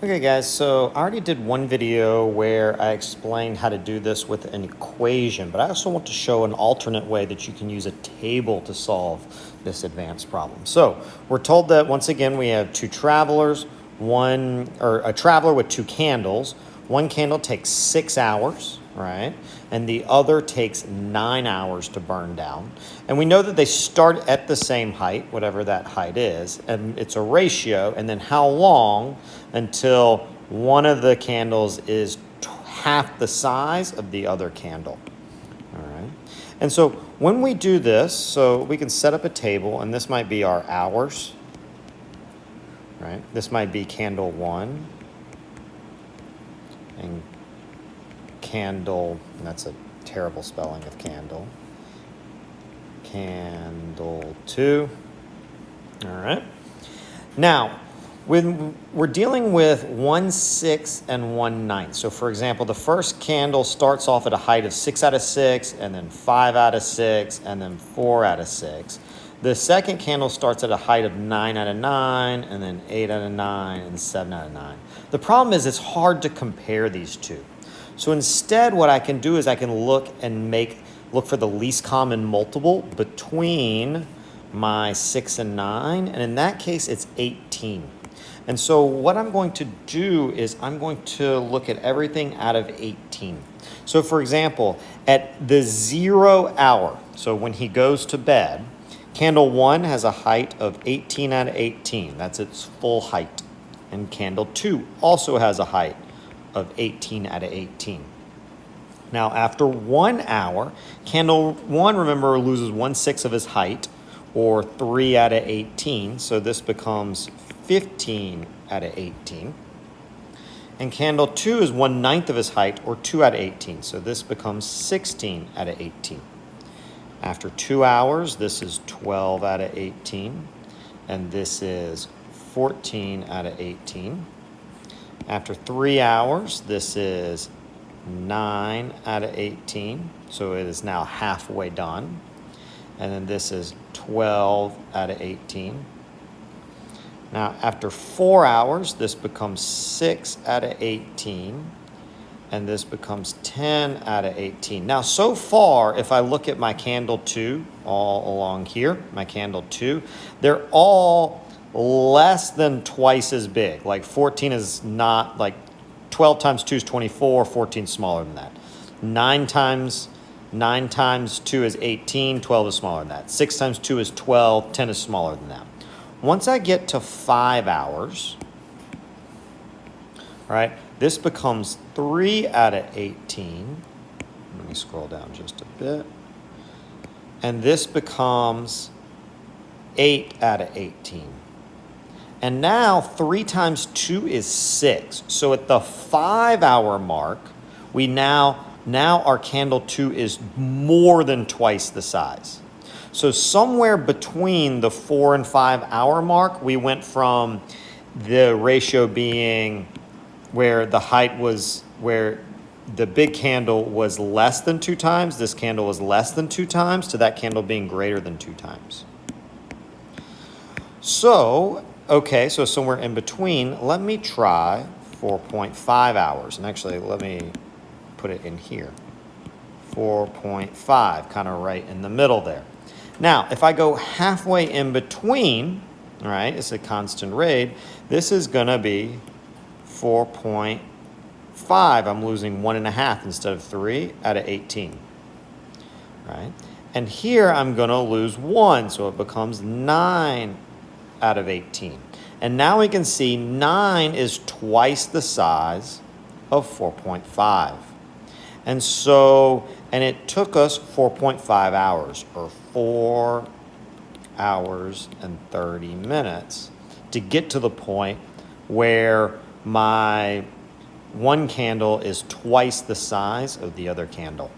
Okay guys, so I already did one video where I explained how to do this with an equation, but I also want to show an alternate way that you can use a table to solve this advanced problem. So we're told that once again we have two travelers, a traveler with two candles. One candle takes 6 hours, right? And the other takes 9 hours to burn down. And we know that they start at the same height, whatever that height is, and it's a ratio, and then how long until one of the candles is half the size of the other candle. All right. And so when we do this, so we can set up a table, and this might be our hours, right? This might be candle 1 and candle, and that's a terrible spelling of candle. Candle 2. All right. Now, when we're dealing with 1/6 and 1/9. So for example, the first candle starts off at a height of 6 out of 6, and then 5 out of 6, and then 4 out of 6. The second candle starts at a height of 9 out of 9, and then 8 out of 9, and 7 out of 9. The problem is it's hard to compare these two. So instead, what I can do is I can look for the least common multiple between my 6 and 9, and in that case, it's 18. And so what I'm going to do is I'm going to look at everything out of 18. So for example, at the 0 hour, so when he goes to bed, candle 1 has a height of 18 out of 18. That's its full height. And candle 2 also has a height of 18 out of 18. Now, after 1 hour, candle 1, remember, loses 1/6 of his height, or 3 out of 18. So this becomes 15 out of 18. And candle 2 is 1/9 of his height, or 2 out of 18. So this becomes 16 out of 18. After 2 hours, this is 12 out of 18. And this is 14 out of 18. After 3 hours, this is 9 out of 18. So it is now halfway done. And then this is 12 out of 18. Now, after 4 hours, this becomes 6 out of 18, and this becomes 10 out of 18. Now, so far, if I look at my candle 2 all along here, my candle 2, they're all less than twice as big. Like 14 is not, like 12 times 2 is 24, 14 is smaller than that. 9 times 2 is 18, 12 is smaller than that. 6 times 2 is 12, 10 is smaller than that. Once I get to 5 hours, right, this becomes 3 out of 18. Let me scroll down just a bit. And this becomes 8 out of 18. And now 3 times 2 is 6. So at the 5 hour mark, we now our candle 2 is more than twice the size. So somewhere between the 4 and 5 hour mark, we went from the ratio being where the height was, where the big candle was less than 2 times, this candle was less than 2 times, to that candle being greater than 2 times. So, okay, so somewhere in between, let me try 4.5 hours. And actually, let me put it in here. 4.5, kind of right in the middle there. Now, if I go halfway in between, all right, it's a constant rate, this is going to be 4.5. I'm losing 1.5 instead of 3 out of 18, right? And here I'm going to lose 1, so it becomes 9 out of 18. And now we can see 9 is twice the size of 4.5. And so, and it took us 4.5 hours, or 4 hours and 30 minutes to get to the point where my one candle is twice the size of the other candle.